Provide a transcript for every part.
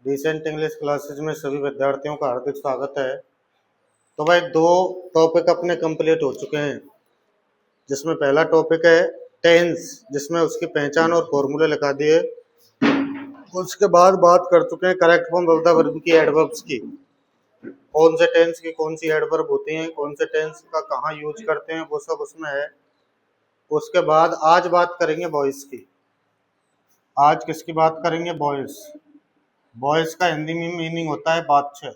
Decent English classes में सभी विद्यार्थियों का हार्दिक स्वागत है। तो भाई 2 टॉपिक अपने कंप्लीट हो चुके हैं, जिसमें पहला टॉपिक है टेंस, जिसमें उसकी पहचान और फॉर्मूले लिखा दिए। उसके बाद बात कर चुके हैं correct form of the verb की, एडवर्ब्स की, कौन से टेंस की कौन सी एडवर्ब होती हैं, कौन से टेंस का कहाँ यूज करते हैं, वो सब उसमें है। उसके बाद आज बात करेंगे वॉइस की। आज किसकी बात करेंगे? वॉइस। वॉइस का हिंदी में मीनिंग होता है बादशाह।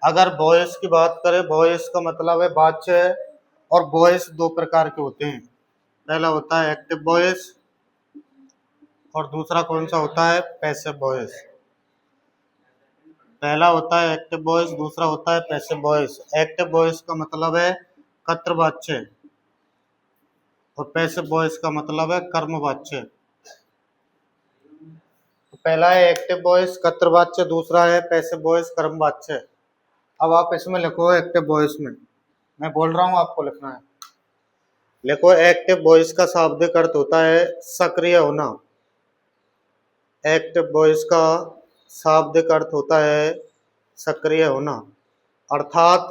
अगर वॉइस की बात करें, वॉइस का मतलब है बादशाह, और वॉइस 2 प्रकार के होते हैं। पहला होता है एक्टिव वॉइस और दूसरा कौन सा होता है? Passive voice. पहला होता है एक्टिव वॉइस, दूसरा होता है पैसिव वॉइस। एक्टिव वॉइस का मतलब है कर्तवाच्य और पैसिव वॉइस का मतलब है कर्मवाच्य। पहला है एक्टिव वॉइस कर्तवाच्य, दूसरा है पैसिव वॉइस कर्मवाच्य। अब आप इसमें लिखो एक्टिव वॉइस में, मैं बोल रहा हूँ आपको लिखना है। लिखो एक्टिव वॉइस का शाब्दिक अर्थ होता है सक्रिय होना। एक्टिव वॉइस का शाब्दिक अर्थ होता है सक्रिय होना, अर्थात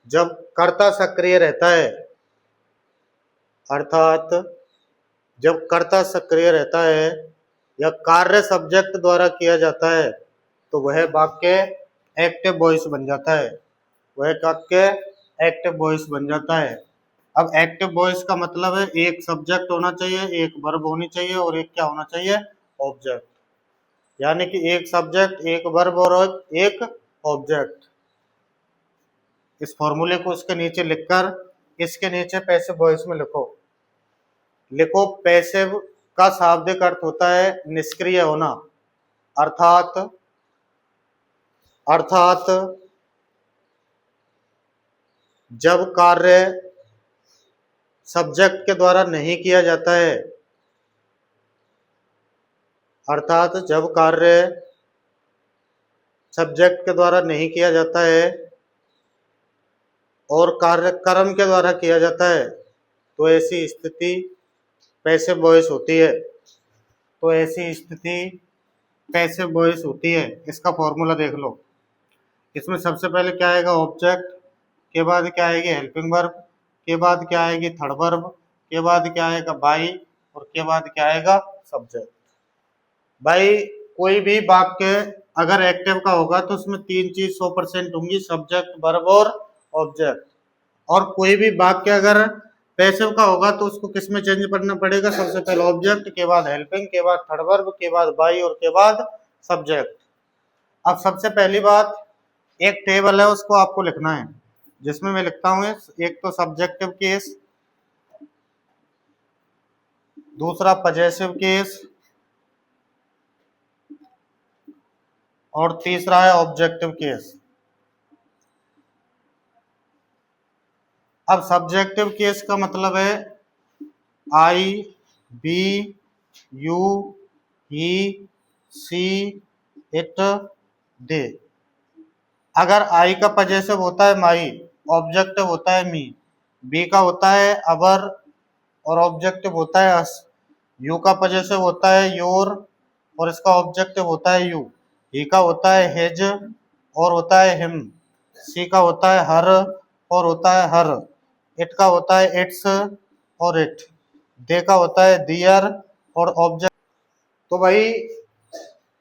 जब कर्ता सक्रिय रहता है, अर्थात जब कर्ता सक्रिय रहता है या कार्य सब्जेक्ट द्वारा किया जाता है तो वह वाक्य एक्टिव वॉइस बन जाता है, वह वाक्य एक्टिव वॉइस बन जाता है। अब एक्टिव वॉइस का मतलब है एक सब्जेक्ट होना चाहिए, एक वर्ब होनी चाहिए और एक क्या होना चाहिए? ऑब्जेक्ट। यानी कि एक सब्जेक्ट, एक वर्ब और एक ऑब्जेक्ट। इस फॉर्मूले को इसके नीचे लिखकर इसके नीचे पैसिव वॉइस में लिखो। लिखो पैसिव का शाब्दिक अर्थ होता है निष्क्रिय होना, अर्थात जब कार्य सब्जेक्ट के द्वारा नहीं किया जाता है, अर्थात जब कार्य सब्जेक्ट के द्वारा नहीं किया जाता है और कार्य कर्म के द्वारा किया जाता है तो ऐसी स्थिति पैसिव वॉइस होती है। तो ऐसी स्थिति पैसिव वॉइस होती है। इसका फॉर्मूला देख लो। इसमें सबसे पहले क्या आएगा? ऑब्जेक्ट, के बाद क्या आएगी? हेल्पिंग वर्ब, के बाद क्या आएगी? थर्ड वर्ब, के बाद क्या आएगा? बाई, और के बाद क्या आएगा? सब्जेक्ट। भाई कोई भी वाक्य अगर एक्टिव का होगा तो उसमें 3 चीज 100% होंगी, सब्जेक्ट, वर्ब और ऑब्जेक्ट। और कोई भी वाक्य अगर पैसिव का होगा तो उसको किस में चेंज करना पड़ेगा? सबसे पहले ऑब्जेक्ट, के बाद हेल्पिंग, के बाद थर्ड वर्ब, के बाद बाई और के बाद सब्जेक्ट। अब सबसे पहली बात, एक टेबल है उसको आपको लिखना है, जिसमें मैं लिखता हूँ एक तो सब्जेक्टिव केस, दूसरा पजेसिव केस और तीसरा है ऑब्जेक्टिव केस। अब सब्जेक्टिव केस का मतलब है I, we, you, he, she, it, they. अगर आई का पजेसिव होता है माई, ऑब्जेक्टिव होता है मी, बी का होता है अवर और ऑब्जेक्टिव होता है अस, यू का पजेसिव होता है योर और इसका ऑब्जेक्टिव होता है यू, ही का होता है हिज और होता है हिम, सी का होता है हर और होता है हर, इट का होता है इट्स और इट, दे का होता है दियर और ऑब्जेक्ट। तो भाई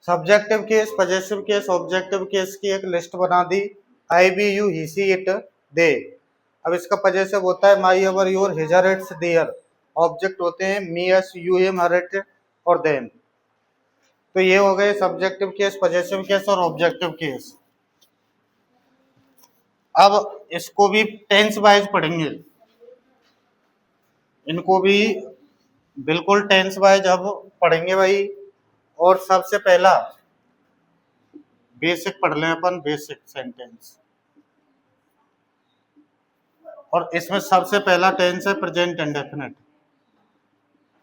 subjective case, possessive case, objective case की एक लिस्ट बना दी। I, we, you, he, she, it, they. अब इसका पजेसिव होता है my, our, your, his, her, its, their. Object होते हैं me, us, you, him, her, it और देम। तो ये हो गए सब्जेक्टिव केस, पजेसिव केस और ऑब्जेक्टिव केस। अब इसको भी टेंस वाइज पढ़ेंगे, इनको भी बिल्कुल टेंस वाइज अब पढ़ेंगे भाई। और सबसे पहला बेसिक पढ़ लें अपन, बेसिक सेंटेंस। और इसमें सबसे पहला टेंस है प्रेजेंट इंडेफिनिट।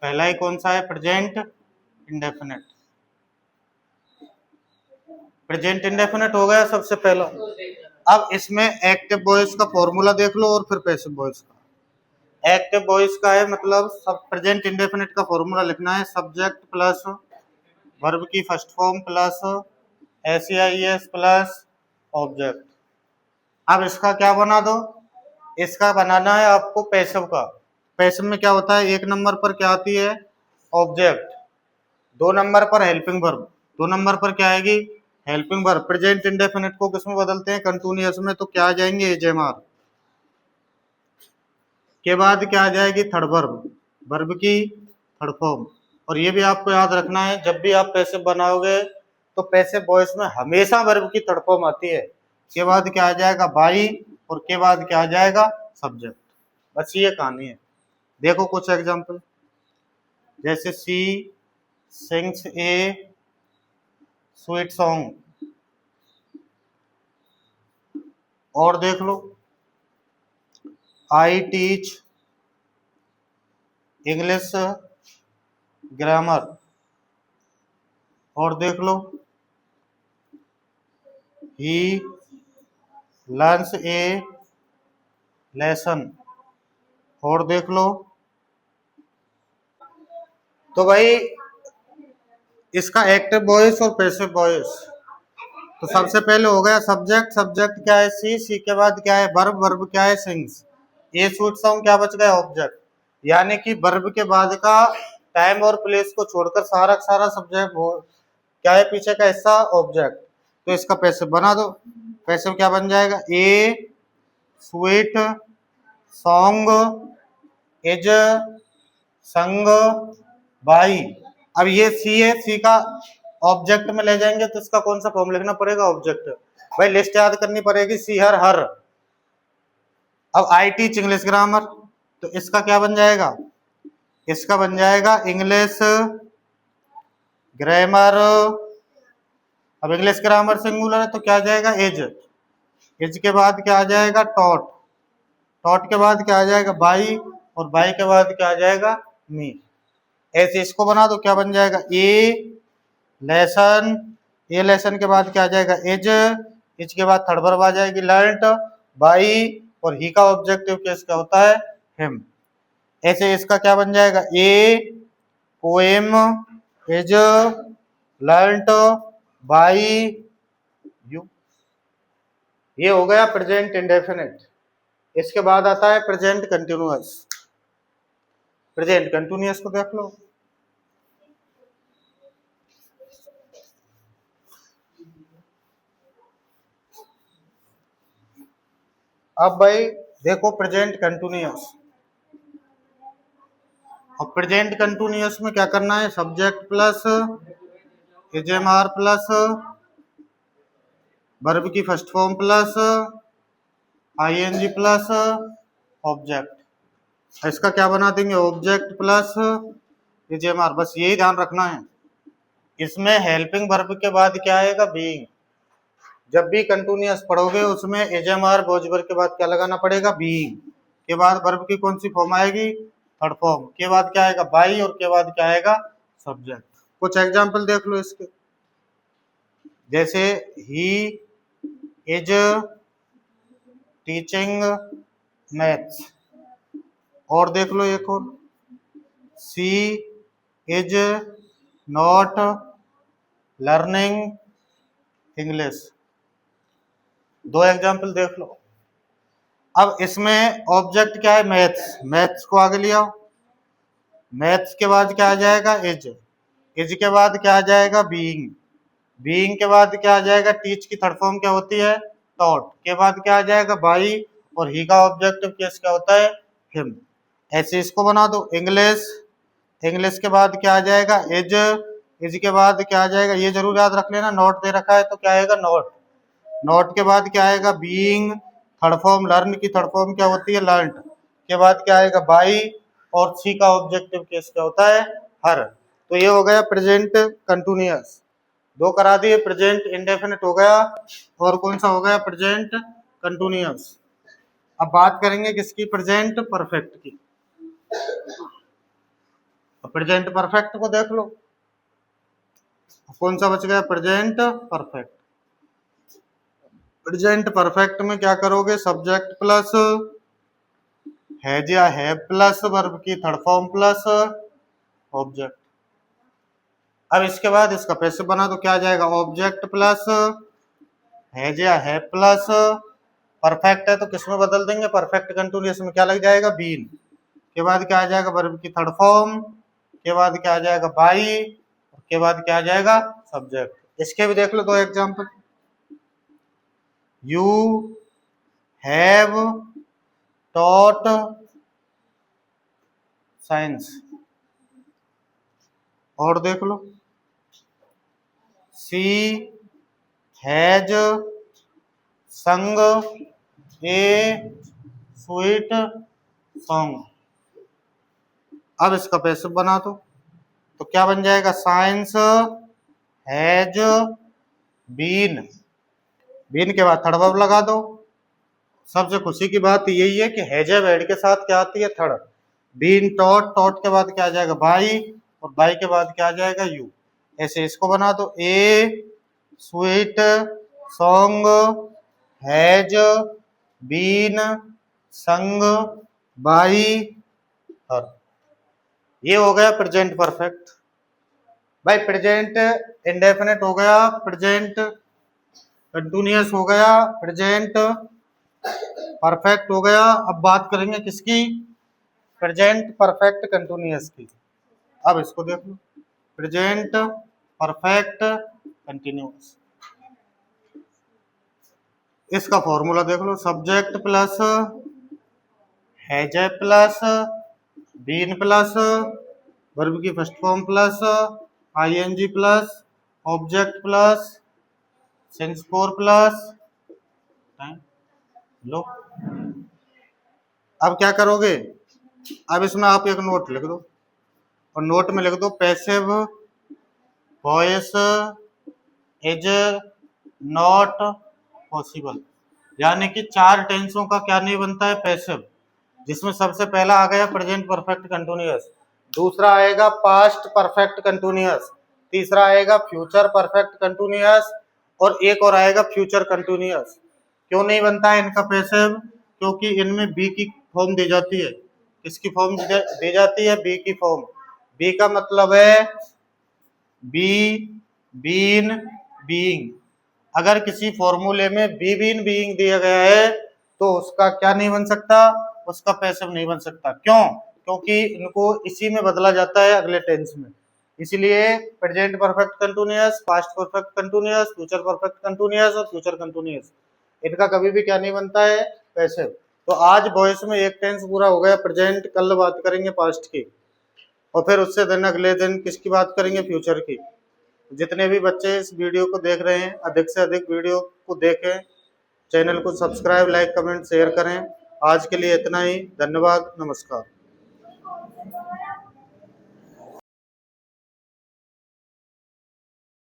पहला ही कौन सा है? Present indefinite. प्रेजेंट इंडेफिनिट हो गया सबसे पहला। अब इसमें एक्टिव वॉइस का फॉर्मूला देख लो और फिर पैसिव वॉइस का। एक्टिव वॉइस का है मतलब सब प्रेजेंट इंडेफिनिट का फॉर्मूला लिखना है सब्जेक्ट प्लस वर्ब की first form plus SEIS plus object. अब इसका क्या बना दो, इसका बनाना है आपको पैसिव का। पैसिव में क्या होता है, एक नंबर पर क्या आती है, ऑब्जेक्ट, दो नंबर पर हेल्पिंग वर्ब। दो नंबर पर क्या आएगी, हेल्पिंग वर्ब। प्रेजेंट इंडेफिनिट को किसमें बदलते हैं, कंटिन्यूअस में, तो क्या आ जाएंगे, एजेमार के बाद क्या आ जाएगी, थर्ड वर्ब, वर्ब की थर्ड फॉर्म। और ये भी आपको याद रखना है, जब भी आप पैसिव बनाओगे तो पैसिव वॉइस में हमेशा वर्ब की थर्ड फॉर्म आती है। के बाद क्या आ जाएगा, बाई, और के बाद क्या आ जाएगा, सब्जेक्ट। बस ये कहानी है। देखो कुछ एग्जांपल, जैसे सी सिंग्स ए स्वीट सॉन्ग, और देख लो, आई टीच इंग्लिश ग्रामर, और देख लो, ही लर्न्स ए लेसन, और देख लो। तो भाई इसका एक्टिव वॉइस और पैसिव वॉइस, तो सबसे पहले हो गया सब्जेक्ट, सब्जेक्ट क्या है, सी के बाद क्या है, वर्ब, वर्ब क्या है, सिंग्स, ये स्वीट सॉन्ग क्या बच गया, ऑब्जेक्ट। यानी कि वर्ब के बाद का टाइम और प्लेस को छोड़कर सारा सारा सब्जेक्ट क्या है, पीछे का हिस्सा ऑब्जेक्ट। तो इसका पैसिव बना दो, पैसिव क्या बन जाएगा, ए स्वीट सॉन्ग इज संग बाई। अब ये सी है, सी का ऑब्जेक्ट में ले जाएंगे तो इसका कौन सा फॉर्म लिखना पड़ेगा, ऑब्जेक्ट। भाई लिस्ट याद करनी पड़ेगी, सी हर हर। अब आई टीच इंग्लिश ग्रामर, तो इसका क्या बन जाएगा, इसका बन जाएगा इंग्लिश ग्रामर। अब इंग्लिश ग्रामर सिंगुलर है तो क्या आ जाएगा, एज, एज के बाद क्या आ जाएगा, टॉट, टॉट के बाद क्या आ जाएगा, बाई, और बाई के बाद क्या आ जाएगा, मी। ऐसे इसको बना दो, क्या बन जाएगा, ए लेसन, ए लेसन के बाद क्या आ जाएगा, एज, एज के बाद थर्ड वर्ब आ जाएगी, लर्नड बाई, और ही का ऑब्जेक्टिव केस क्या होता है, हिम। ऐसे इसका क्या बन जाएगा, a poem is learned by you. ये हो गया प्रेजेंट इंडेफिनिट। इसके बाद आता है प्रेजेंट कंटिन्यूअस। प्रेजेंट कंटिन्यूअस को देख लो, अब भाई देखो प्रेजेंट कंटिन्यूअस। और प्रेजेंट कंटिन्यूअस में क्या करना है, subject plus is am are plus verb की first form plus ING plus object. इसका क्या बना देंगे, ऑब्जेक्ट प्लस एजेमार। बस यही ध्यान रखना है। इसमें हेल्पिंग वर्ब के बाद क्या आएगा, बीइंग। जब भी कंटिन्यूअस पढ़ोगे उसमें एजेमार वॉज के बाद क्या लगाना पड़ेगा, बीइंग। के बाद वर्ब की कौन सी फॉर्म आएगी, थर्ड फॉर्म। के बाद क्या आएगा, बाई, और के बाद क्या आएगा, सब्जेक्ट। कुछ एग्जांपल देख लो इसके, जैसे ही इज टीचिंग मैथ्स, और देख लो एक और, सी इज नॉट लर्निंग इंग्लिश। दो एग्जांपल देख लो। अब इसमें ऑब्जेक्ट क्या है, मैथ्स, मैथ्स को आगे ले आओ। मैथ्स के बाद क्या आ जाएगा, एज, एज के बाद क्या आ जाएगा, बीइंग, बीइंग के बाद क्या आ जाएगा, टीच की थर्ड फॉर्म क्या होती है, टॉट। के बाद क्या आ जाएगा, बाई, और ही का ऑब्जेक्टिव केस क्या होता है, हिम। ऐसे इसको बना दो, इंग्लिश, इंग्लिश के बाद क्या आ जाएगा, एज, एज के बाद क्या आ जाएगा, ये जरूर याद रख लेना, नॉट दे रखा है तो क्या आएगा, नॉट, नॉट के बाद क्या आएगा, बीइंग, थर्ड फॉर्म लर्न की थर्ड फॉर्म क्या होती है, लर्नड। के बाद क्या आएगा, बाई, और सी का ऑब्जेक्टिव केस क्या होता है, हर। तो ये हो गया प्रेजेंट कंटिन्यूअस। दो करा दिए, प्रेजेंट इंडेफिनिट हो गया, और कौन सा हो गया, प्रेजेंट कंटिन्यूअस। अब बात करेंगे किसकी, प्रेजेंट परफेक्ट की। प्रेजेंट परफेक्ट को देख लो, कौन सा बच गया, प्रेजेंट परफेक्ट। प्रेजेंट परफेक्ट में क्या करोगे, सब्जेक्ट प्लस हैज या हैव प्लस वर्ब की थर्ड फॉर्म प्लस ऑब्जेक्ट। अब इसके बाद इसका पैसिव बना तो क्या आ जाएगा, ऑब्जेक्ट प्लस हैज या है प्लस परफेक्ट है तो किस में बदल देंगे, परफेक्ट कंटिन्यूअस में क्या लग जाएगा, बीन। के बाद क्या आ जाएगा, वर्ब की थर्ड फॉर्म। के बाद क्या आ जाएगा, बाई। के बाद क्या आ जाएगा, सब्जेक्ट। इसके भी देख लो दो example. You have taught science. और देख लो, शी हैज संग ए स्वीट सॉन्ग। अब इसका पैसिव बना तो क्या बन जाएगा, साइंस हैज बीन। बीन के बाद थर्ड वर्ब लगा दो। सबसे खुशी की बात यही है कि हैज वर्ड के साथ क्या आती है, थर्ड। बीन टॉट, टॉट के बाद क्या आ जाएगा, बाई, और बाई के बाद क्या आ जाएगा, यू। ऐसे इसको बना दो, a sweet song has been sung by her. ये हो गया प्रेजेंट परफेक्ट। भाई प्रेजेंट इंडेफिनिट हो गया, प्रेजेंट कंटिन्यूअस हो गया, प्रेजेंट परफेक्ट हो गया। अब बात करेंगे किसकी, प्रेजेंट परफेक्ट कंटिन्यूअस की। अब इसको देख लो, प्रेजेंट परफेक्ट कंटिन्यूअस। इसका फॉर्मूला देख लो, subject plus has plus been plus verb की first form plus ING plus object plus sense four plus लो। अब क्या करोगे, अब इसमें आप एक नोट लिख दो, और नोट में लिख दो passive voice is not possible. यानी कि 4 टेंसों का क्या नहीं बनता है, पैसिव। जिसमें सबसे पहला आ गया प्रेजेंट परफेक्ट कंटिन्यूअस, दूसरा आएगा पास्ट परफेक्ट कंटिन्यूअस, तीसरा आएगा फ्यूचर परफेक्ट कंटिन्यूअस, और एक और आएगा फ्यूचर कंटिन्यूअस। क्यों नहीं बनता है इनका पैसिव, क्योंकि इनमें बी की फॉर्म दी जाती है। किसकी फॉर्म दी जाती है, बी की फॉर्म। बी का मतलब है बी बीन बीइंग। अगर किसी फॉर्मूले में बी बीन बीइंग दिया गया है तो उसका क्या नहीं बन सकता, उसका पैसिव नहीं बन सकता। क्यों, क्योंकि इनको इसी में बदला जाता है अगले टेंस में। इसलिए present perfect continuous, past perfect continuous, future perfect continuous और फ्यूचर कंटिन्यूअस, इनका कभी भी क्या नहीं बनता है, पैसिव। तो आज वॉइस में एक टेंस पूरा हो गया प्रेजेंट, कल बात करेंगे पास्ट की, और फिर उससे दिन अगले दिन किसकी बात करेंगे, फ्यूचर की। जितने भी बच्चे इस वीडियो को देख रहे हैं, अधिक से अधिक वीडियो को देखें, चैनल को सब्सक्राइब, लाइक, कमेंट, शेयर करें। आज के लिए इतना ही, धन्यवाद, नमस्कार।